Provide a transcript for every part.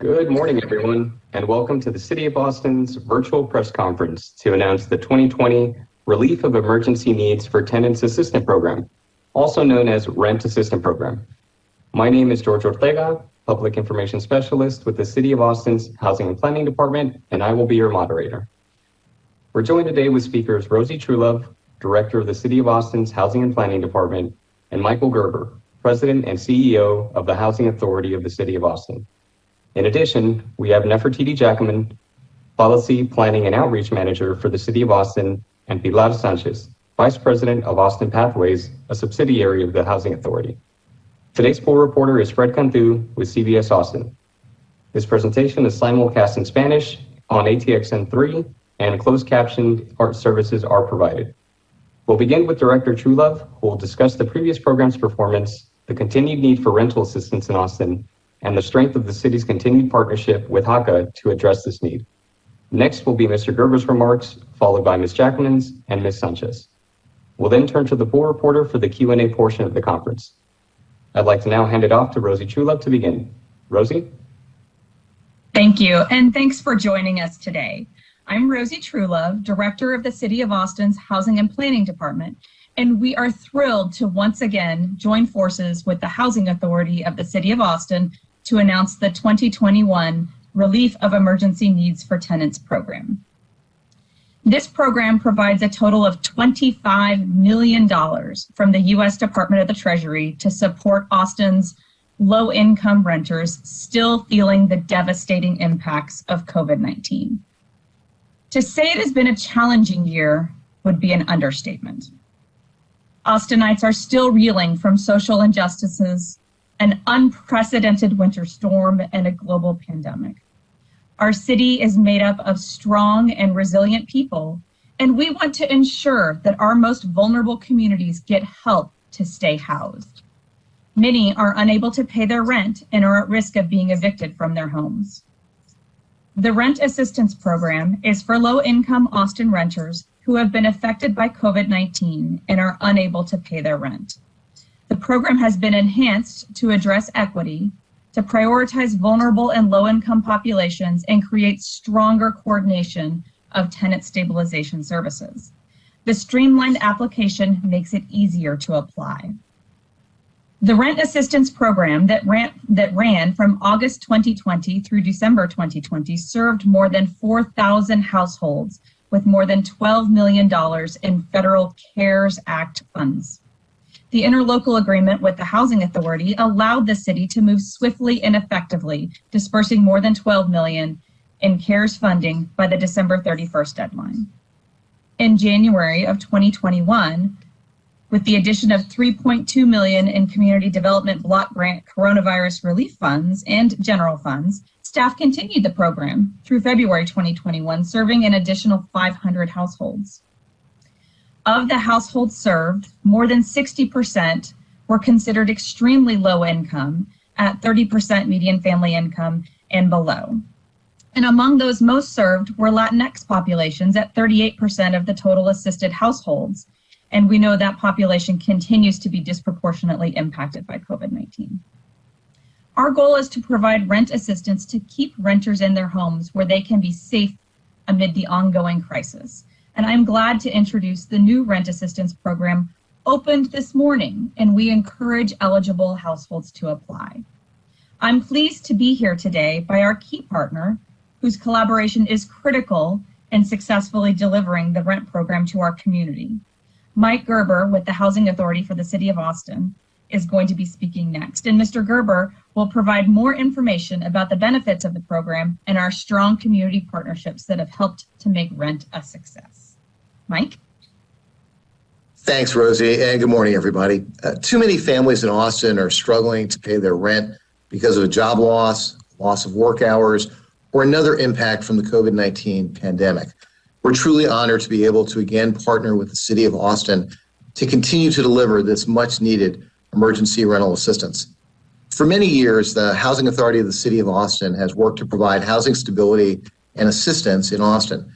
Good morning, everyone, and welcome to the City of Austin's virtual press conference to announce the 2020 Relief of Emergency Needs for Tenants Assistance Program, also known as Rent Assistance Program. My name is George Ortega, Public Information Specialist with the City of Austin's Housing and Planning Department, and I will be your moderator. We're joined today with speakers Rosie Truelove, Director of the City of Austin's Housing and Planning Department, and Michael Gerber, President and CEO of the Housing Authority of the City of Austin. In addition, we have Nefertiti Jackman, Policy, Planning, and Outreach Manager for the City of Austin, and Pilar Sanchez, Vice President of Austin Pathways, a subsidiary of the Housing Authority. Today's poll reporter is Fred Cantu with CBS Austin. This presentation is simulcast in Spanish on ATXN3, and closed captioned art services are provided. We'll begin with Director Truelove, who will discuss the previous program's performance, the continued need for rental assistance in Austin, and the strength of the city's continued partnership with HACA to address this need. Next will be Mr. Gerber's remarks, followed by Ms. Jackman's and Ms. Sanchez. We'll then turn to the poll reporter for the Q&A portion of the conference. I'd like to now hand it off to Rosie Truelove to begin. Rosie? Thank you, and thanks for joining us today. I'm Rosie Truelove, Director of the City of Austin's Housing and Planning Department, and we are thrilled to once again join forces with the Housing Authority of the City of Austin to announce the 2021 Relief of Emergency Needs for Tenants program. This program provides a total of $25 million from the U.S. Department of the Treasury to support Austin's low-income renters still feeling the devastating impacts of COVID-19. To say it has been a challenging year would be an understatement. Austinites are still reeling from social injustices, an unprecedented winter storm, and a global pandemic. Our city is made up of strong and resilient people, and we want to ensure that our most vulnerable communities get help to stay housed. Many are unable to pay their rent and are at risk of being evicted from their homes. The Rent Assistance Program is for low-income Austin renters who have been affected by COVID-19 and are unable to pay their rent. The program has been enhanced to address equity, to prioritize vulnerable and low-income populations, and create stronger coordination of tenant stabilization services. The streamlined application makes it easier to apply. The Rent Assistance Program that ran from August 2020 through December 2020 served more than 4,000 households with more than $12 million in federal CARES Act funds. The interlocal agreement with the Housing Authority allowed the city to move swiftly and effectively, dispersing more than $12 million in CARES funding by the December 31st deadline. In January of 2021, with the addition of $3.2 million in Community Development Block Grant Coronavirus Relief Funds and General Funds, staff continued the program through February 2021, serving an additional 500 households. Of the households served, more than 60% were considered extremely low income at 30% median family income and below. And among those most served were Latinx populations at 38% of the total assisted households. And we know that population continues to be disproportionately impacted by COVID-19. Our goal is to provide rent assistance to keep renters in their homes where they can be safe amid the ongoing crisis. And I'm glad to introduce the new rent assistance program opened this morning, and we encourage eligible households to apply. I'm pleased to be here today by our key partner, whose collaboration is critical in successfully delivering the rent program to our community. Mike Gerber with the Housing Authority for the City of Austin is going to be speaking next. And Mr. Gerber will provide more information about the benefits of the program and our strong community partnerships that have helped to make rent a success. Mike? Thanks, Rosie, and good morning, everybody. Too many families in Austin are struggling to pay their rent because of a job loss of work hours, or another impact from the COVID-19 pandemic. We're truly honored to be able to again partner with the City of Austin to continue to deliver this much-needed emergency rental assistance. For many years, the Housing Authority of the City of Austin has worked to provide housing stability and assistance in Austin.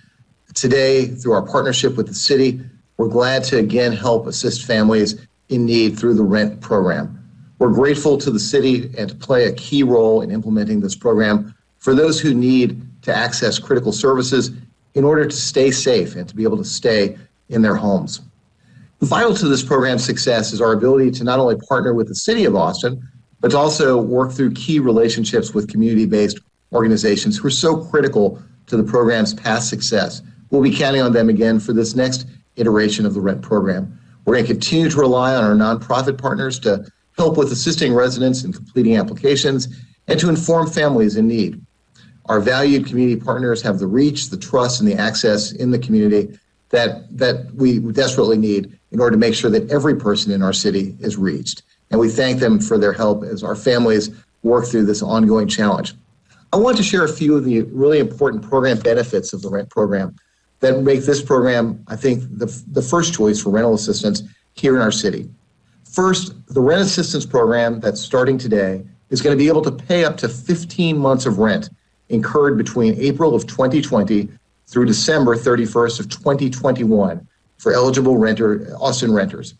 Today, through our partnership with the city, we're glad to again help assist families in need through the rent program. We're grateful to the city and to play a key role in implementing this program for those who need to access critical services in order to stay safe and to be able to stay in their homes. Vital to this program's success is our ability to not only partner with the City of Austin, but to also work through key relationships with community-based organizations who are so critical to the program's past success. We'll be counting on them again for this next iteration of the RENT program. We're going to continue to rely on our nonprofit partners to help with assisting residents in completing applications and to inform families in need. Our valued community partners have the reach, the trust, and the access in the community that we desperately need in order to make sure that every person in our city is reached. And we thank them for their help as our families work through this ongoing challenge. I want to share a few of the really important program benefits of the RENT program that make this program, I think, the first choice for rental assistance here in our city. First, the rent assistance program that's starting today is going to be able to pay up to 15 months of rent incurred between April of 2020 through December 31st of 2021 for eligible Austin renters.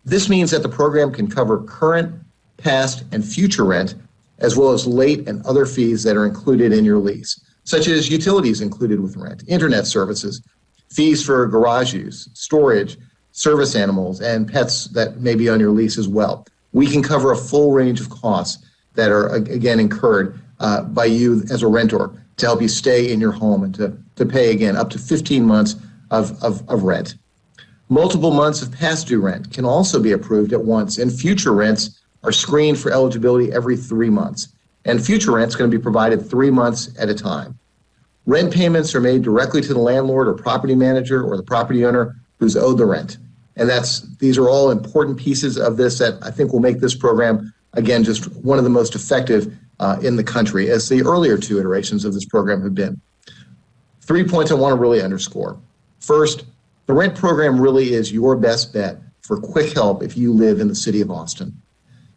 This means that the program can cover current, past, and future rent, as well as late and other fees that are included in your lease, such as utilities included with rent, internet services, fees for garage use, storage, service animals, and pets that may be on your lease as well. We can cover a full range of costs that are, again, incurred by you as a renter to help you stay in your home and to pay, again, up to 15 months of rent. Multiple months of past due rent can also be approved at once, and future rents are screened for eligibility every 3 months. And future rent is going to be provided 3 months at a time. Rent payments are made directly to the landlord or property manager or the property owner who's owed the rent. And these are all important pieces of this that I think will make this program, again, just one of the most effective in the country, as the earlier two iterations of this program have been. 3 points I want to really underscore. First, the RENT program really is your best bet for quick help if you live in the city of Austin.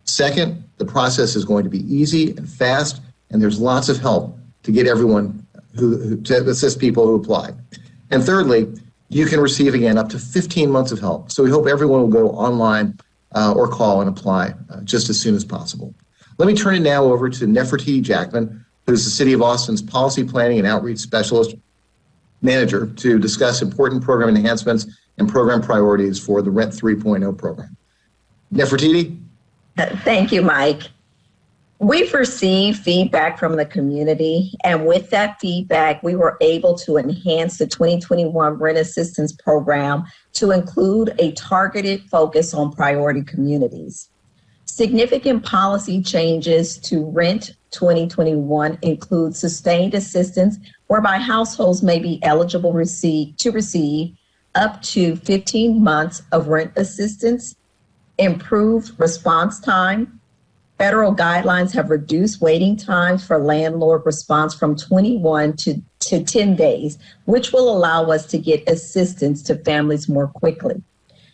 Second, the process is going to be easy and fast, and there's lots of help to get everyone to assist people who apply. And thirdly, you can receive, again, up to 15 months of help. So we hope everyone will go online or call and apply just as soon as possible. Let me turn it now over to Nefertiti Jackman, who is the City of Austin's Policy Planning and Outreach Specialist Manager, to discuss important program enhancements and program priorities for the RENT 3.0 program. Nefertiti? Thank you, Mike. We've received feedback from the community, and with that feedback, we were able to enhance the 2021 Rent Assistance Program to include a targeted focus on priority communities. Significant policy changes to Rent 2021 include sustained assistance, whereby households may be eligible to receive up to 15 months of rent assistance, improved response time. Federal guidelines have reduced waiting times for landlord response from 21 to 10 days, which will allow us to get assistance to families more quickly.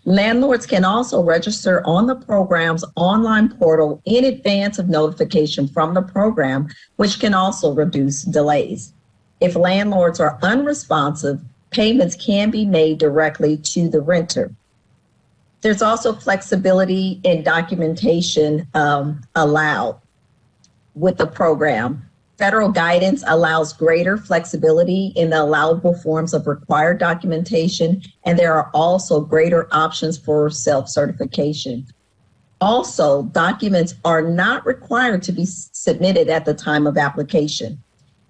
Landlords can also register on the program's online portal in advance of notification from the program, which can also reduce delays. If landlords are unresponsive, payments can be made directly to the renter. There's also flexibility in documentation allowed with the program. Federal guidance allows greater flexibility in the allowable forms of required documentation, and there are also greater options for self-certification. Also, documents are not required to be submitted at the time of application.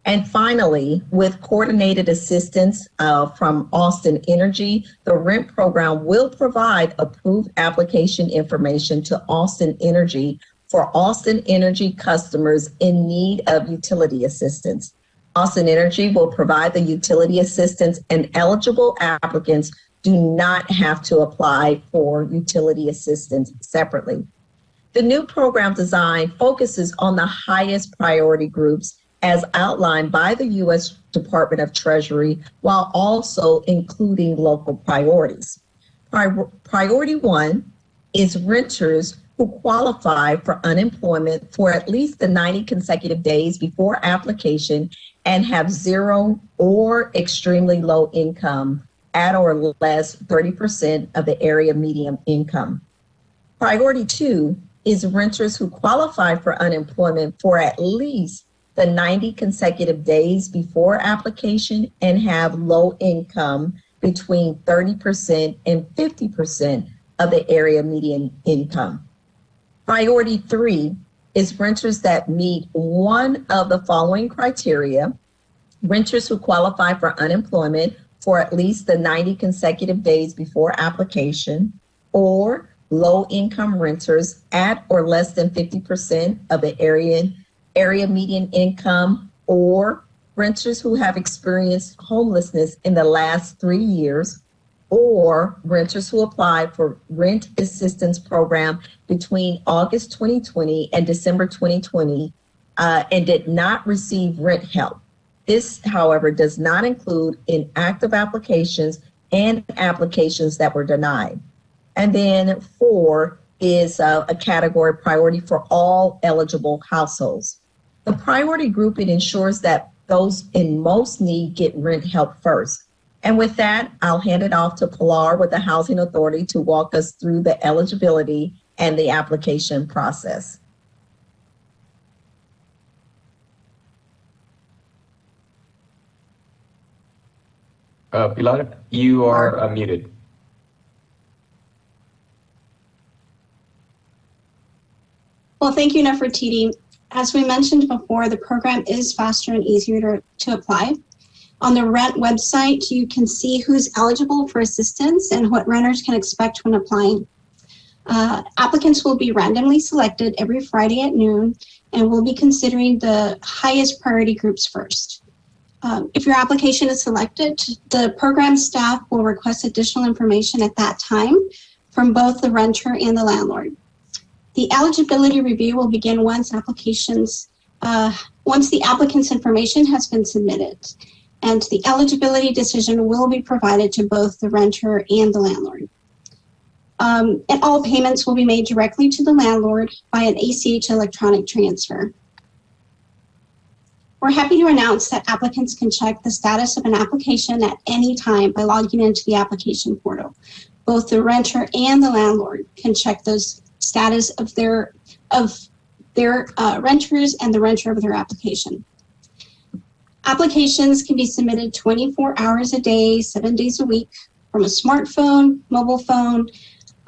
And finally, with coordinated assistance from Austin Energy, the RENT program will provide approved application information to Austin Energy for Austin Energy customers in need of utility assistance. Austin Energy will provide the utility assistance, and eligible applicants do not have to apply for utility assistance separately. The new program design focuses on the highest priority groups as outlined by the U.S. Department of Treasury, while also including local priorities. Priority 1 is renters who qualify for unemployment for at least the 90 consecutive days before application and have zero or extremely low income at or less 30% of the area median income. Priority 2 is renters who qualify for unemployment for at least the 90 consecutive days before application, and have low income between 30% and 50% of the area median income. Priority 3 is renters that meet one of the following criteria: renters who qualify for unemployment for at least the 90 consecutive days before application, or low-income renters at or less than 50% of the area median income, or renters who have experienced homelessness in the last 3 years, or renters who applied for rent assistance program between August 2020 and December 2020 and did not receive rent help. This, however, does not include inactive applications and applications that were denied. And then 4 is a category priority for all eligible households. The priority grouping ensures that those in most need get rent help first. And with that, I'll hand it off to Pilar with the Housing Authority to walk us through the eligibility and the application process. Pilar, you are muted. Well, thank you, Nefertiti. As we mentioned before, the program is faster and easier to apply. On the rent website, you can see who's eligible for assistance and what renters can expect when applying. Applicants will be randomly selected every Friday at noon, and we'll be considering the highest priority groups first. If your application is selected, the program staff will request additional information at that time from both the renter and the landlord. The eligibility review will begin once the applicant's information has been submitted, and the eligibility decision will be provided to both the renter and the landlord. And all payments will be made directly to the landlord by an ACH electronic transfer. We're happy to announce that applicants can check the status of an application at any time by logging into the application portal. Both the renter and the landlord can check those status of their renters and the renter of their application. Applications can be submitted 24 hours a day, 7 days a week from a smartphone, mobile phone,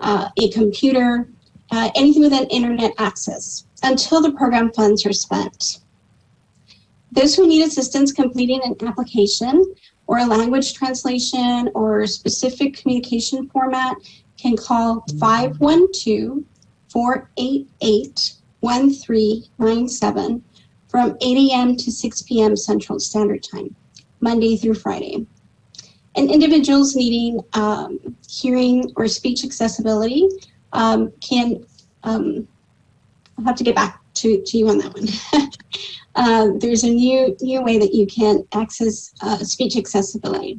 a computer, anything with an internet access until the program funds are spent. Those who need assistance completing an application or a language translation or specific communication format can call 512-488-1397 from 8 a.m. to 6 p.m. Central Standard Time, Monday through Friday. And individuals needing hearing or speech accessibility can, I'll have to get back to you on that one. There's a new way that you can access speech accessibility.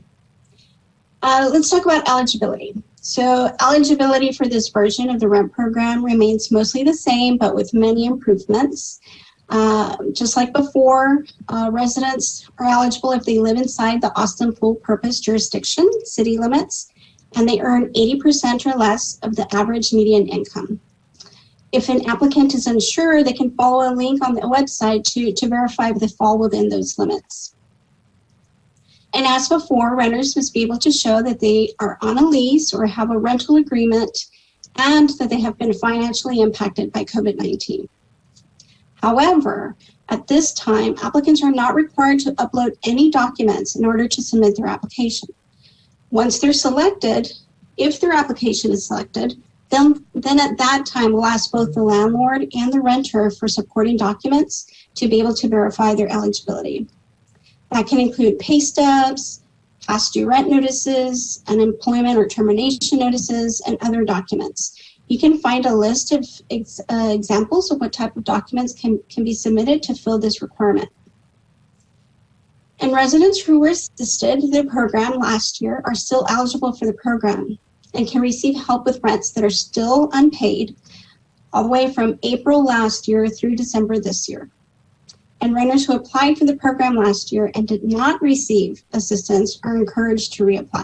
Let's talk about eligibility. So eligibility for this version of the rent program remains mostly the same, but with many improvements. Just like before, residents are eligible if they live inside the Austin full purpose jurisdiction, city limits, and they earn 80% or less of the average median income. If an applicant is unsure, they can follow a link on the website to verify if they fall within those limits. And as before, renters must be able to show that they are on a lease or have a rental agreement and that they have been financially impacted by COVID-19. However, at this time, applicants are not required to upload any documents in order to submit their application. Once they're selected, if their application is selected, then at that time we'll ask both the landlord and the renter for supporting documents to be able to verify their eligibility. That can include pay stubs, past due rent notices, unemployment or termination notices, and other documents. You can find a list of examples of what type of documents can be submitted to fill this requirement. And residents who were assisted in the program last year are still eligible for the program and can receive help with rents that are still unpaid all the way from April last year through December this year. And renters who applied for the program last year and did not receive assistance are encouraged to reapply.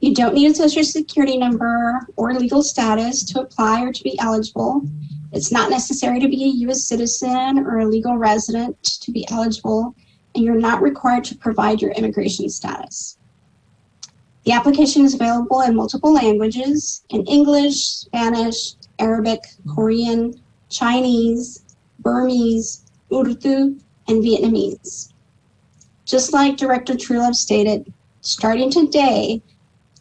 You don't need a social security number or legal status to apply or to be eligible. It's not necessary to be a U.S. citizen or a legal resident to be eligible, and you're not required to provide your immigration status. The application is available in multiple languages, in English, Spanish, Arabic, Korean, Chinese, Burmese, Urdu, and Vietnamese. Just like Director Trulove stated, starting today,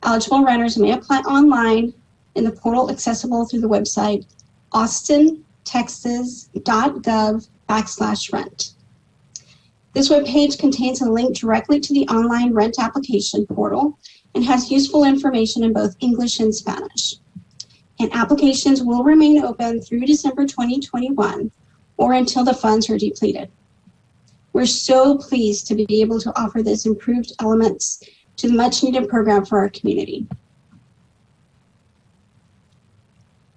eligible renters may apply online in the portal accessible through the website austintexas.gov/rent. This webpage contains a link directly to the online rent application portal and has useful information in both English and Spanish. And applications will remain open through December 2021 or until the funds are depleted. We're so pleased to be able to offer this improved elements to the much needed program for our community.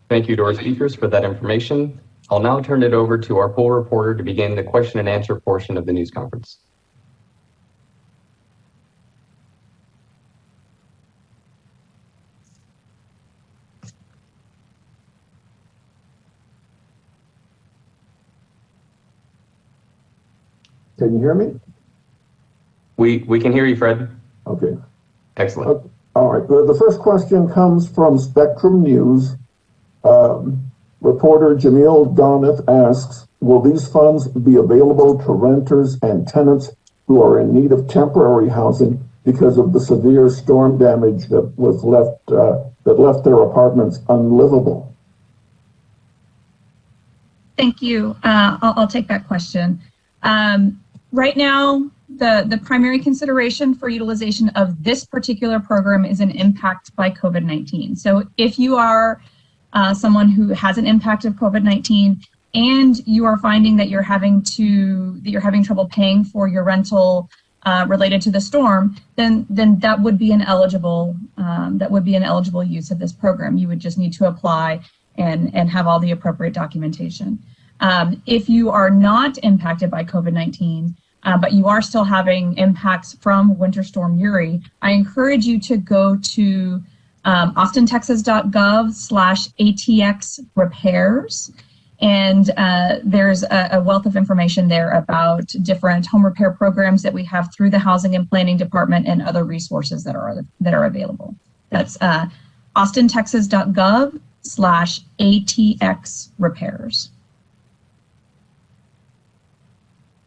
Thank you to our speakers for that information. I'll now turn it over to our poll reporter to begin the question and answer portion of the news conference. Can you hear me? We can hear you, Fred. Okay. Excellent. All right. The first question comes from Spectrum News. Reporter Jamil Donith asks, will these funds be available to renters and tenants who are in need of temporary housing because of the severe storm damage that was left their apartments unlivable? Thank you. I'll take that question. Right now, the primary consideration for utilization of this particular program is an impact by COVID-19. So if you are someone who has an impact of COVID-19 and you are finding that you're having trouble paying for your rental related to the storm, then that would be an eligible use of this program. You would just need to apply and have all the appropriate documentation. If you are not impacted by COVID-19, but you are still having impacts from Winter Storm Uri, I encourage you to go to austintexas.gov/ATX repairs. And there's a wealth of information there about different home repair programs that we have through the Housing and Planning Department and other resources that are available. That's austintexas.gov/ATX repairs.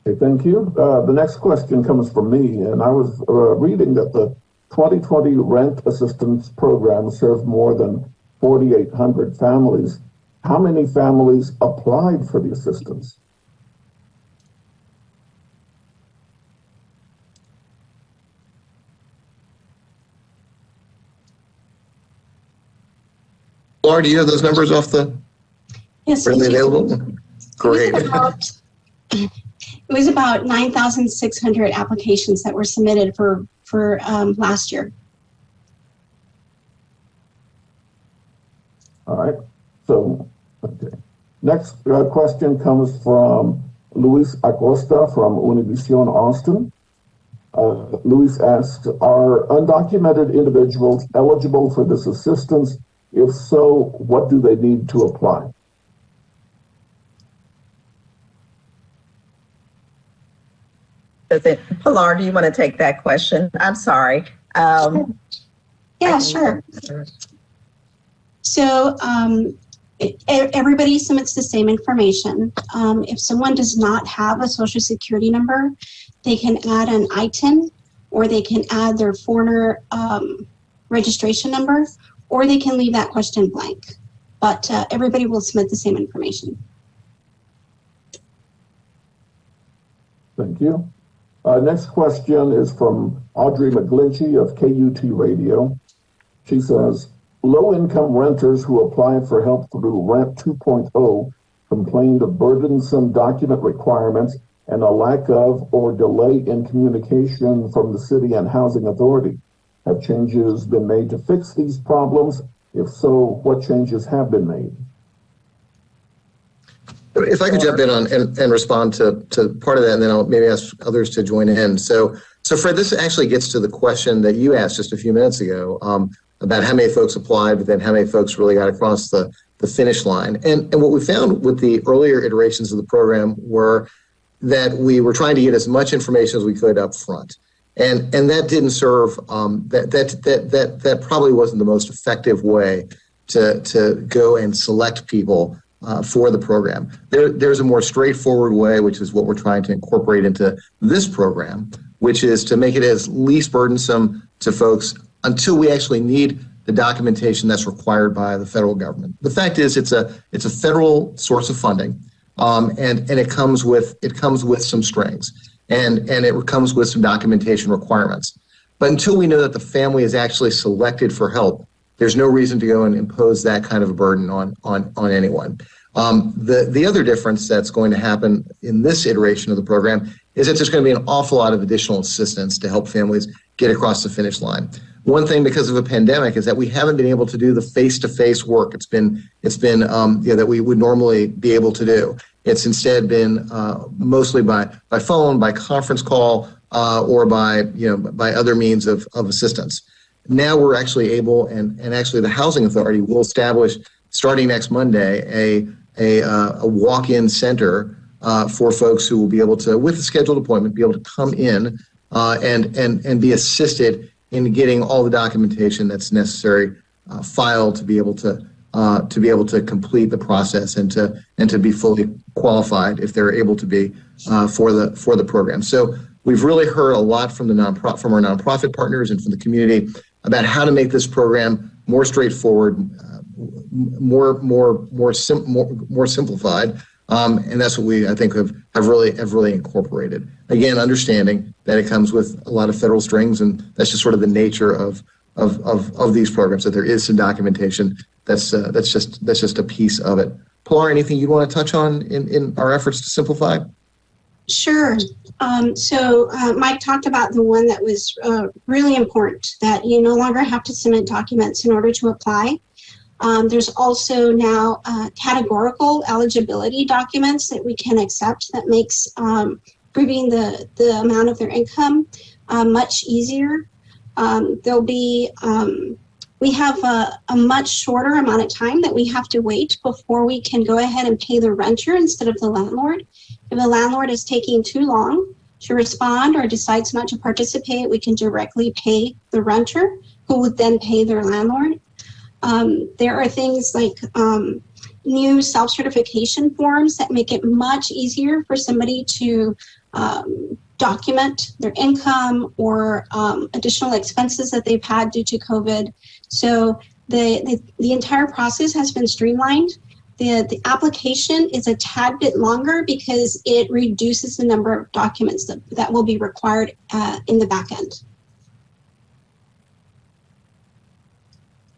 Okay, thank you. The next question comes from me, and I was reading that the 2020 Rent Assistance Program served more than 4,800 families. How many families applied for the assistance? Laura, do you have those numbers off the Yes, readily available? Great. It was about 9,600 applications that were submitted for last year. All right. So, okay. Next question comes from Luis Acosta from Univision Austin. Luis asks, are undocumented individuals eligible for this assistance? If so, what do they need to apply? Pilar, do you want to take that question? I'm sorry. Yeah, sure. So everybody submits the same information. If someone does not have a social security number, they can add an ITIN, or they can add their foreigner registration number, or they can leave that question blank. But everybody will submit the same information. Thank you. Next question is from Audrey McGlinchey of KUT Radio. She says, low-income renters who applied for help through Rent 2.0 complained of burdensome document requirements and a lack of or delay in communication from the city and housing authority. Have changes been made to fix these problems? If so, what changes have been made? If I could jump in on and respond to part of that, and then I'll maybe ask others to join in. So Fred, this actually gets to the question that you asked just a few minutes ago about how many folks applied, but then how many folks really got across the the finish line. And what we found with the earlier iterations of the program were that we were trying to get as much information as we could up front. And that didn't serve, that probably wasn't the most effective way to go and select people for the program. There's a more straightforward way, which is what we're trying to incorporate into this program, which is to make it as least burdensome to folks until we actually need the documentation that's required by the federal government. The fact is, it's a federal source of funding, and it comes with some strings, and it comes with some documentation requirements. But until we know that the family is actually selected for help, there's no reason to go and impose that kind of a burden on anyone. The other difference that's going to happen in this iteration of the program is that there's going to be an awful lot of additional assistance to help families get across the finish line. One thing, because of a pandemic, is that we haven't been able to do the face-to-face work. It's been that we would normally be able to do. It's instead been mostly by phone, by conference call, or by other means of assistance. Now we're actually able, and actually the Housing Authority will establish, starting next Monday, a walk-in center for folks who will be able to, with a scheduled appointment, be able to come in and be assisted in getting all the documentation that's necessary filed to be able to complete the process and to be fully qualified if they're able to be for the program. So we've really heard a lot from our nonprofit partners and from the community about how to make this program more straightforward, more simplified, and that's what we, I think, have really incorporated. Again, understanding that it comes with a lot of federal strings, and that's just sort of the nature of these programs. That there is some documentation that's just a piece of it. Pilar, anything you'd want to touch on in our efforts to simplify? Sure. So Mike talked about the one that was really important, that you no longer have to submit documents in order to apply. There's also now categorical eligibility documents that we can accept that makes proving the amount of their income much easier. There'll be, we have a much shorter amount of time that we have to wait before we can go ahead and pay the renter instead of the landlord. If the landlord is taking too long to respond or decides not to participate, we can directly pay the renter, who would then pay their landlord. There are things like new self-certification forms that make it much easier for somebody to document their income or additional expenses that they've had due to COVID. So the entire process has been streamlined. The application is a tad bit longer because it reduces the number of documents that will be required in the back end.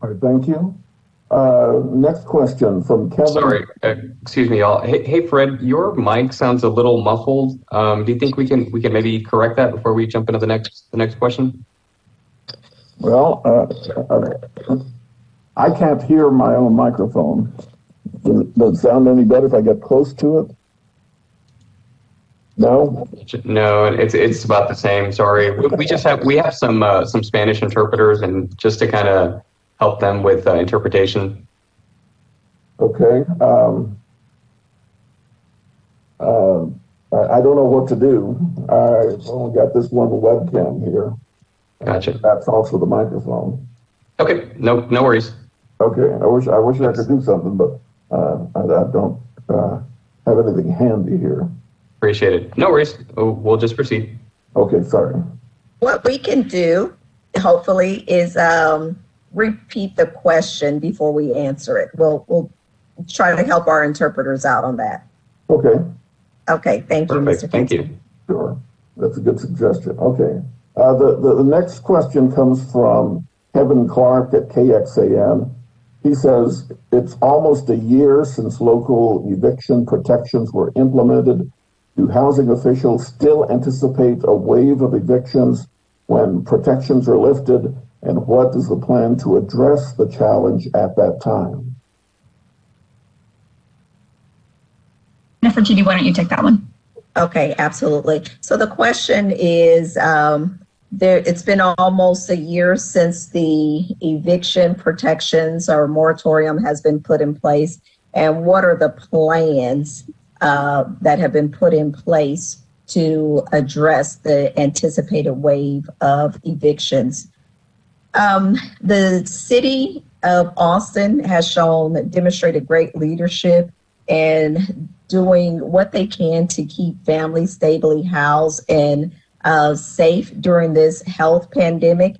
All right, thank you. Next question from Kevin. Sorry, excuse me, y'all. Hey, Fred, your mic sounds a little muffled. Do you think we can maybe correct that before we jump into the next question? Well, I can't hear my own microphone. Does it sound any better if I get close to it? No? No, it's about the same. Sorry, we have some Spanish interpreters, and just to kind of help them with interpretation. Okay. I don't know what to do. I've only got this one webcam here. Gotcha. That's also the microphone. Okay. No worries. Okay. I wish I could do something, but I don't have anything handy here. Appreciate it. No worries. We'll just proceed. Okay. Sorry. What we can do, hopefully, is repeat the question before we answer it. We'll try to help our interpreters out on that. Okay. Okay. Thank you, Perfect. Mr. Thank Kinsey. you. Sure. That's a good suggestion. Okay. The next question comes from Kevin Clark at KXAN. He says, it's almost a year since local eviction protections were implemented. Do housing officials still anticipate a wave of evictions when protections are lifted? And what is the plan to address the challenge at that time? Nefertiti, why don't you take that one? Okay, absolutely. So the question is, It's been almost a year since the eviction protections or moratorium has been put in place. And what are the plans that have been put in place to address the anticipated wave of evictions? The city of Austin has demonstrated great leadership and doing what they can to keep families stably housed and safe during this health pandemic.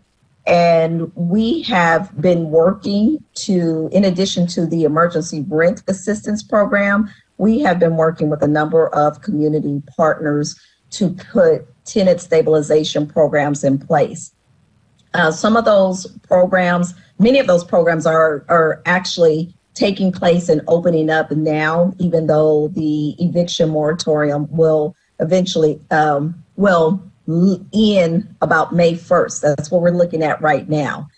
And we have been working to, in addition to the emergency rent assistance program, we have been working with a number of community partners to put tenant stabilization programs in place. Some of those programs, many of those programs are actually taking place and opening up now, even though the eviction moratorium will eventually will end about May 1st. That's what we're looking at right now.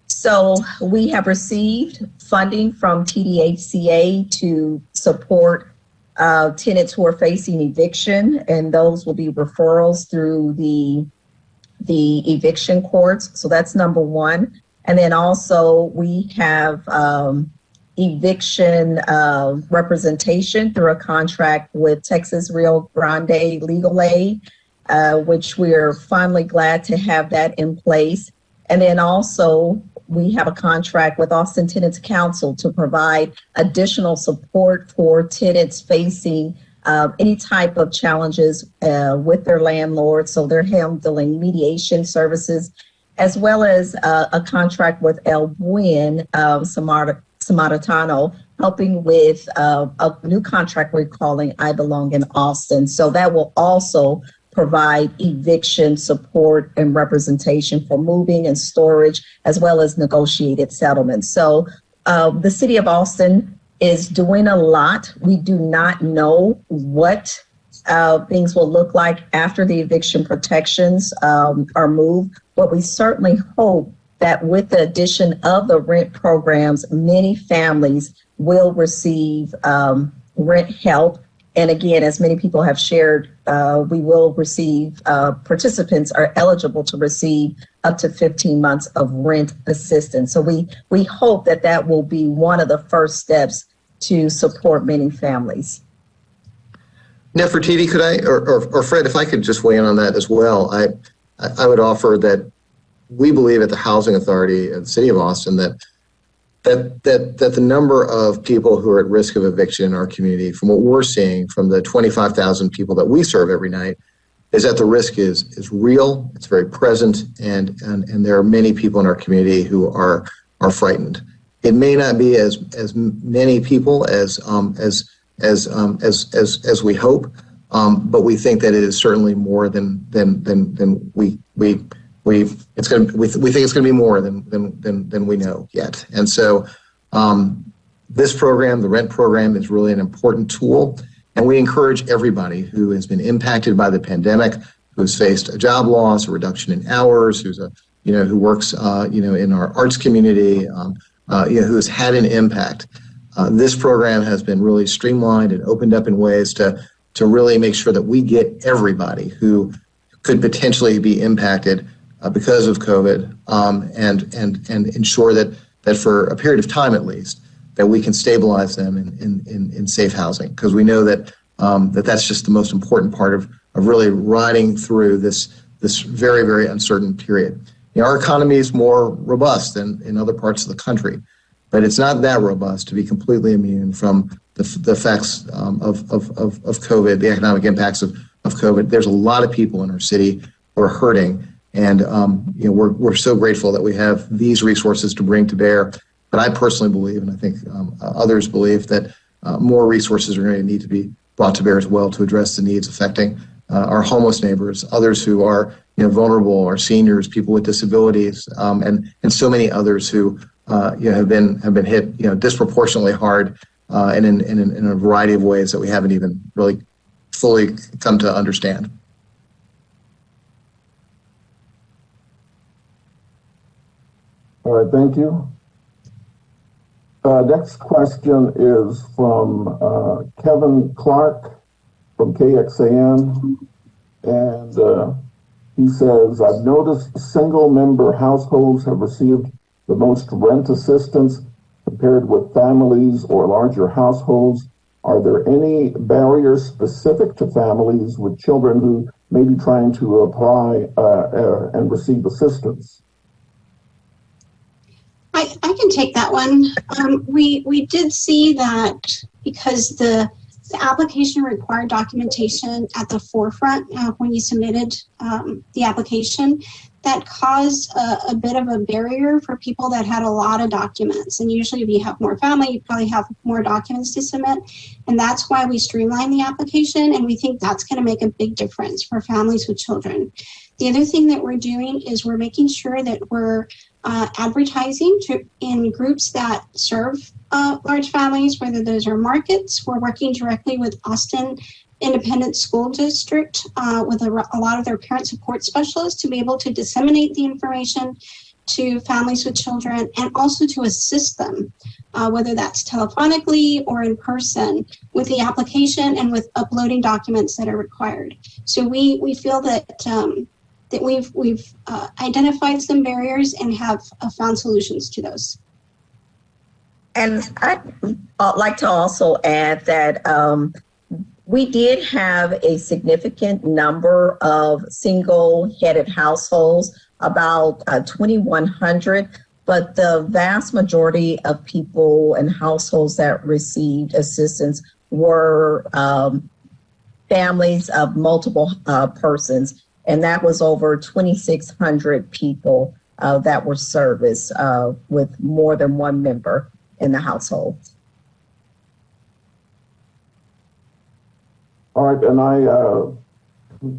So we have received funding from TDHCA to support tenants who are facing eviction, and those will be referrals through the eviction courts. So that's number one. And then also we have eviction representation through a contract with Texas Rio Grande Legal Aid, which we're finally glad to have that in place. And then also we have a contract with Austin Tenants Council to provide additional support for tenants facing any type of challenges with their landlord. So they're handling mediation services, as well as a contract with El Buen Samaritano, helping with a new contract we're calling I Belong in Austin. So that will also provide eviction support and representation for moving and storage, as well as negotiated settlements. So the city of Austin is doing a lot. We do not know what things will look like after the eviction protections are moved, but we certainly hope that with the addition of the rent programs, many families will receive rent help. And again, as many people have shared, we will receive, participants are eligible to receive up to 15 months of rent assistance. So we hope that that will be one of the first steps to support many families. Nefertiti, could I, or Fred, if I could just weigh in on that as well. I would offer that we believe at the Housing Authority of the City of Austin that the number of people who are at risk of eviction in our community, from what we're seeing from the 25,000 people that we serve every night, is that the risk is real, it's very present, and there are many people in our community who are frightened. It may not be as many people as we hope, but we think that it is certainly more than we think it's going to be more than we know yet. And so this program, the rent program, is really an important tool. And we encourage everybody who has been impacted by the pandemic, who has faced a job loss, a reduction in hours, who works in our arts community, who has had an impact. This program has been really streamlined and opened up in ways to really make sure that we get everybody who could potentially be impacted because of COVID, and ensure that for a period of time at least, that we can stabilize them in safe housing, because we know that that's just the most important part of really riding through this very, very uncertain period. Our economy is more robust than in other parts of the country, but it's not that robust to be completely immune from the effects of COVID, the economic impacts of COVID. There's a lot of people in our city who are hurting. And we're so grateful that we have these resources to bring to bear. But I personally believe, and I think others believe, that more resources are going to need to be brought to bear as well to address the needs affecting our homeless neighbors, others who are vulnerable, our seniors, people with disabilities, and so many others who have been hit disproportionately hard and in a variety of ways that we haven't even really fully come to understand. All right, thank you. Next question is from Kevin Clark from KXAN. And He says, I've noticed single-member households have received the most rent assistance compared with families or larger households. Are there any barriers specific to families with children who may be trying to apply and receive assistance? I can take that one. We did see that because the application required documentation at the forefront when you submitted the application, that caused a bit of a barrier for people that had a lot of documents. And usually if you have more family, you probably have more documents to submit. And that's why we streamlined the application. And we think that's going to make a big difference for families with children. The other thing that we're doing is we're making sure that we're advertising in groups that serve large families, whether those are markets. We're working directly with Austin Independent School District with a lot of their parent support specialists to be able to disseminate the information to families with children and also to assist them, whether that's telephonically or in person, with the application and with uploading documents that are required. So we feel that that we've identified some barriers and have found solutions to those. And I'd like to also add that we did have a significant number of single-headed households, about 2,100, but the vast majority of people and households that received assistance were families of multiple persons. And that was over 2,600 people that were serviced with more than one member in the household. All right, and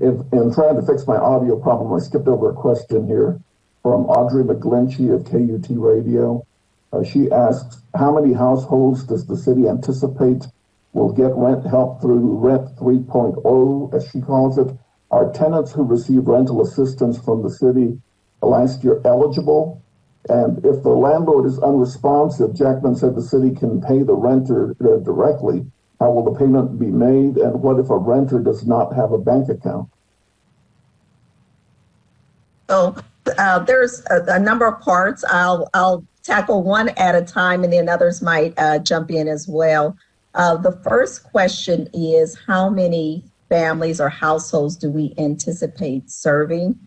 in trying to fix my audio problem, I skipped over a question here from Audrey McGlinchey of KUT Radio. She asks, how many households does the city anticipate will get rent help through Rent 3.0, as she calls it? Are tenants who receive rental assistance from the city last year eligible? And if the landlord is unresponsive, Jackman said the city can pay the renter directly. How will the payment be made? And what if a renter does not have a bank account? So there's a number of parts. I'll tackle one at a time, and then others might jump in as well. The first question is, how many families or households do we anticipate serving?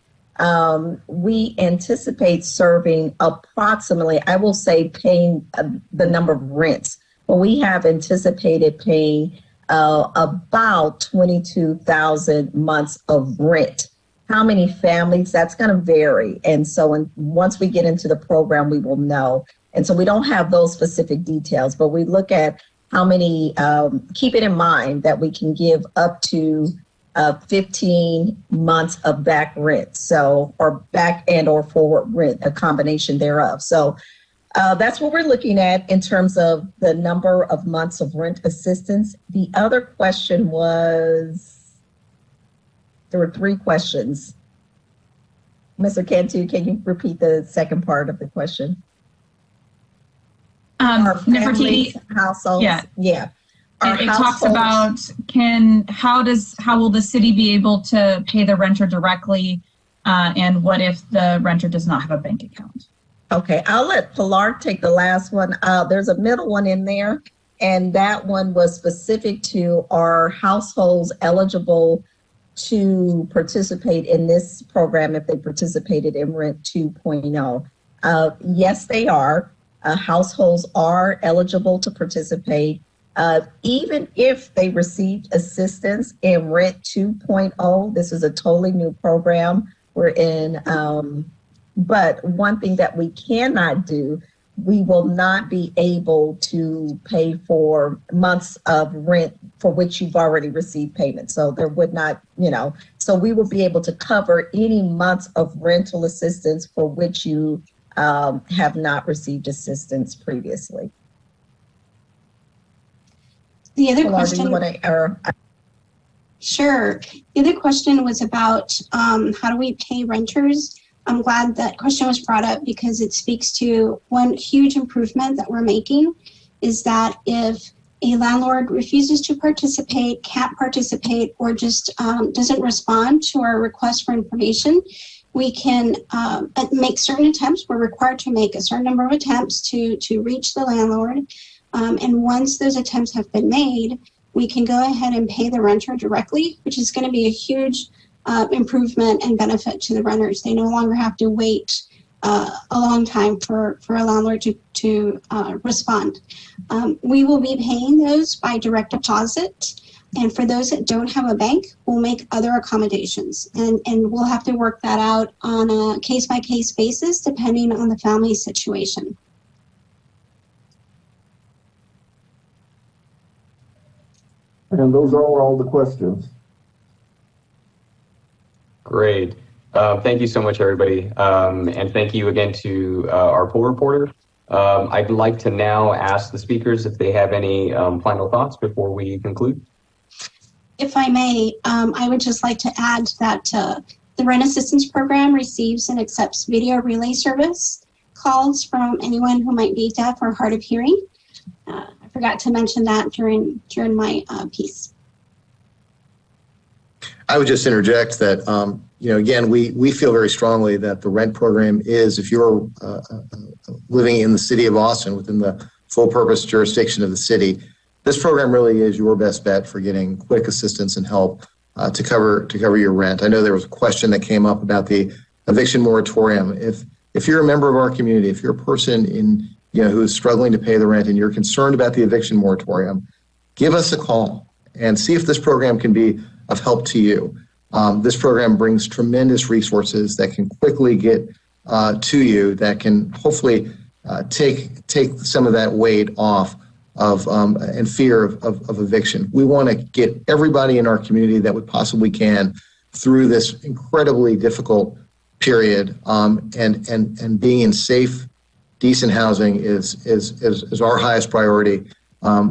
We anticipate serving approximately, I will say, paying the number of rents. But we have anticipated paying about 22,000 months of rent. How many families? That's going to vary. And so once we get into the program, we will know. And so we don't have those specific details, but we look at how many, keep it in mind that we can give up to 15 months of back rent, so, or back and or forward rent, a combination thereof. So that's what we're looking at in terms of the number of months of rent assistance. The other question was, there were three questions. Mr. Cantu, can you repeat the second part of the question? Nefertiti, households. Yeah. It talks about how will the city be able to pay the renter directly, and what if the renter does not have a bank account? Okay, I'll let Pilar take the last one. There's a middle one in there, and that one was specific to, are households eligible to participate in this program if they participated in Rent 2.0? Yes, they are. Households are eligible to participate. Even if they received assistance in Rent 2.0, this is a totally new program we're in. But one thing that we cannot do, we will not be able to pay for months of rent for which you've already received payment. So there would not, so we will be able to cover any months of rental assistance for which you have not received assistance previously. The other question. Sure. The other question was about how do we pay renters? I'm glad that question was brought up because it speaks to one huge improvement that we're making is that if a landlord refuses to participate, can't participate, or just doesn't respond to our request for information, we can make certain attempts. We're required to make a certain number of attempts to reach the landlord. And once those attempts have been made, we can go ahead and pay the renter directly, which is going to be a huge improvement and benefit to the renters. They no longer have to wait a long time for a landlord to respond. We will be paying those by direct deposit. And for those that don't have a bank, we'll make other accommodations. And we'll have to work that out on a case-by-case basis, depending on the family situation. And those are all the questions. Great. Thank you so much, everybody. And thank you again to our poll reporter. I'd like to now ask the speakers if they have any final thoughts before we conclude. If I may, I would just like to add that the Rent Assistance Program receives and accepts video relay service calls from anyone who might be deaf or hard of hearing. I forgot to mention that during my piece. I would just interject that, again, we feel very strongly that the rent program is, if you're living in the city of Austin within the full purpose jurisdiction of the city, this program really is your best bet for getting quick assistance and help to cover your rent. I know there was a question that came up about the eviction moratorium. If you're a member of our community, if you're a person who is struggling to pay the rent and you're concerned about the eviction moratorium, give us a call and see if this program can be of help to you. This program brings tremendous resources that can quickly get to you, that can hopefully take some of that weight off of and fear of eviction. We want to get everybody in our community that we possibly can through this incredibly difficult period, and being in safe, decent housing is our highest priority.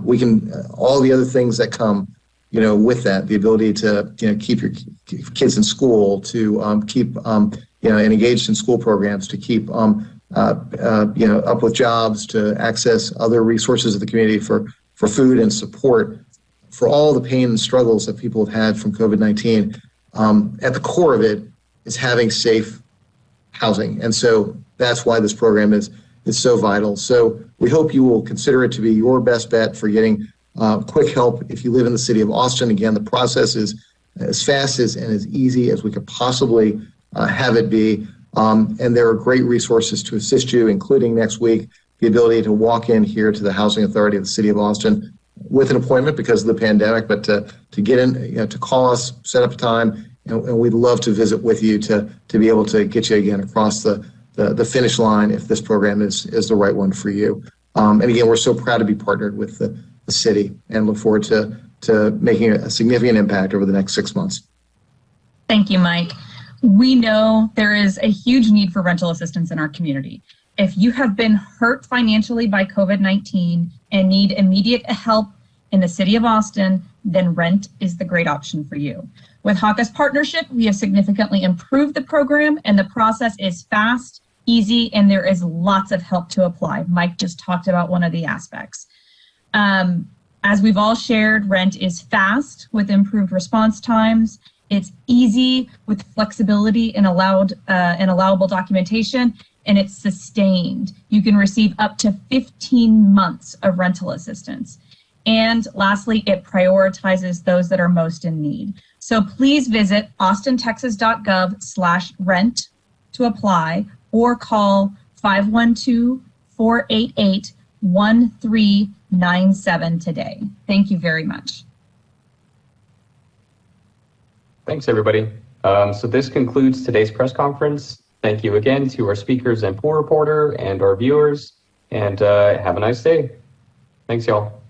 We can all the other things that come with that, the ability to keep your kids in school, to keep and engaged in school programs, to keep up with jobs, to access other resources of the community for food and support, for all the pain and struggles that people have had from COVID-19. At the core of it is having safe housing, and so that's why this program is so vital. So we hope you will consider it to be your best bet for getting quick help if you live in the city of Austin. Again, the process is as fast and as easy as we could possibly have it be. And there are great resources to assist you, including next week, the ability to walk in here to the Housing Authority of the City of Austin with an appointment because of the pandemic, but to get in, to call us, set up a time, and we'd love to visit with you to be able to get you again across the finish line if this program is the right one for you. And again, we're so proud to be partnered with the city and look forward to making a significant impact over the next 6 months. Thank you, Mike. We know there is a huge need for rental assistance in our community. If you have been hurt financially by COVID-19 and need immediate help in the city of Austin, then rent is the great option for you. With HACA's partnership, we have significantly improved the program, and the process is fast, easy, and there is lots of help to apply. Mike just talked about one of the aspects. As we've all shared, rent is fast with improved response times. It's easy with flexibility and allowable documentation, and it's sustained. You can receive up to 15 months of rental assistance. And lastly, it prioritizes those that are most in need. So please visit austintexas.gov/rent to apply or call 512-488-1397 today. Thank you very much. Thanks, everybody. So this concludes today's press conference. Thank you again to our speakers and poll reporter and our viewers, and have a nice day. Thanks, y'all.